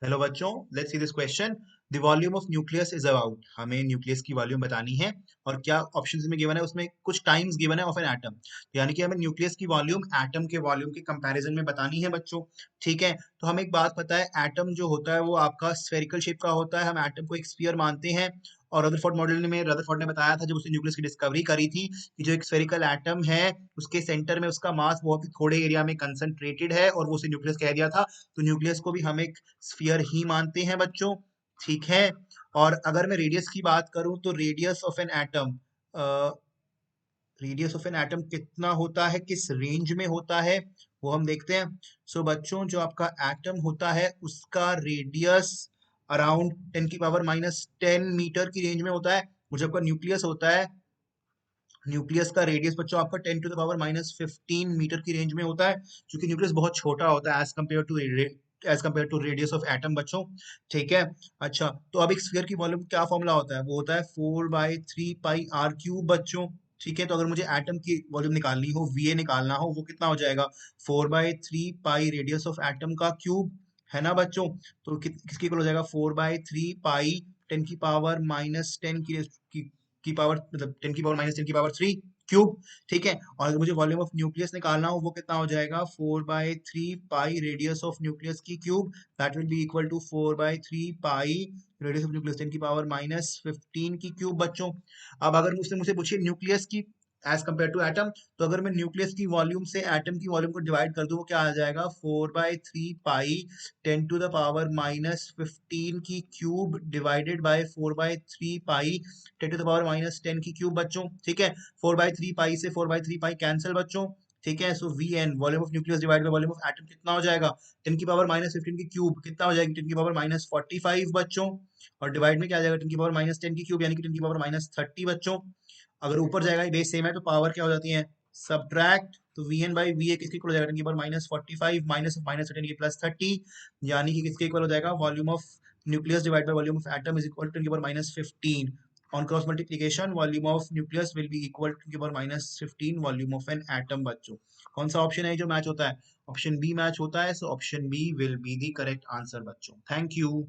Hello बच्चों, let's see this question. The volume of nucleus is about, हमें nucleus की volume बतानी है। और क्या ऑप्शंस में गिवन है, उसमें कुछ टाइम्स गिवन है ऑफ एन एटम। यानी कि हमें न्यूक्लियस की वॉल्यूम एटम के वॉल्यूम के कंपैरिजन में बतानी है बच्चों। ठीक है, तो हमें एक बात पता है, एटम जो होता है वो आपका स्फेरिकल शेप का होता है। हम एटम को एक स्फीयर मानते हैं। और रदरफोर्ड मॉडल में रदरफोर्ड ने बताया था जब उसने न्यूक्लियस की डिस्कवरी करी थी कि जो एक स्फेरिकल एटम है उसके सेंटर में उसका मास बहुत ही थोड़े एरिया में कंसंट्रेटेड है और वो उसे न्यूक्लियस कह दिया था। तो न्यूक्लियस को भी हम एक स्फीयर ही मानते हैं बच्चों। ठीक है। और अगर मैं रेडियस की बात करूं तो रेडियस ऑफ एन एटम कितना होता है, किस रेंज में होता है, वो हम देखते हैं। सो बच्चों, जो आपका एटम होता है उसका रेडियस अराउंड 10⁻⁻10 मीटर की रेंज में होता है। वो जो आपका न्यूक्लियस होता है, न्यूक्लियस का रेडियस बच्चों आपका 10⁻⁻15 मीटर की रेंज में होता है, क्योंकि न्यूक्लियस बहुत छोटा होता है as compare to radius of atom बच्चों। ठीक है। अच्छा, तो अब एक स्फीयर की वॉल्यूम क्या फॉर्मूला होता है, वो होता है 4/3πr³ बच्चों। ठीक है, तो अगर मुझे एटम की वॉल्यूम निकालनी हो, वीए निकालना हो, वो कितना हो जाएगा, 4/3π रेडियस ऑफ एटम का क्यूब, है ना बच्चों। तो किसकी इक्वल हो जाएगा, 4/3π 10⁻⁻10 की पावर, मतलब 10⁻⁻10³ क्यूब। ठीक है। और अगर मुझे वॉल्यूम ऑफ न्यूक्लियस निकालना हो, वो कितना हो जाएगा, 4/3π रेडियस ऑफ न्यूक्लियस की cube, that will be equal to 4/3π radius of nucleus 10⁻⁻15 की क्यूब बच्चों। अब अगर उसने मुझसे पूछे न्यूक्लियस की एज कम्पेयर टू एटम, तो अगर मैं न्यूक्लियस की वॉल्यूम से एटम की वॉल्यूम को डिवाइड कर दूं, वो क्या आ जाएगा, 4/3π 10⁻⁻15 की क्यूब डिवाइडेड बाय 4/3π 10⁻⁻10 की क्यूब बच्चों। ठीक है। 4/3π से 4/3π कैंसिल बच्चों। ठीक है। So V n volume of nucleus divide by volume of atom कितना हो जाएगा, 10⁻⁻15 की क्यूब कितना हो जाएगी, 10⁻⁻45 बच्चों। और डिवाइड में क्या आ जाएगा, 10⁻⁻10 की क्यूब यानी कि 10⁻⁻30 बच्चों। अगर ऊपर जाएगा, बेस सेम है, तो पावर क्या हो जाती है, सब्ट्रैक्ट। तो V n by V a किसके इक्वल हो जाएगा, 10⁻⁻45 माइनस माइनस 10 की +30, यानी कि किसके इक्वल हो जाएगा, volume of nucleus divide by volume of atom is equal to 10⁻⁻15। On cross multiplication volume of nucleus will be equal to 10⁻⁻15 volume of an atom बच्चों। कौन सा ऑप्शन है जो मैच होता है, ऑप्शन बी मैच होता है। So option B will be the correct answer बच्चों। Thank you.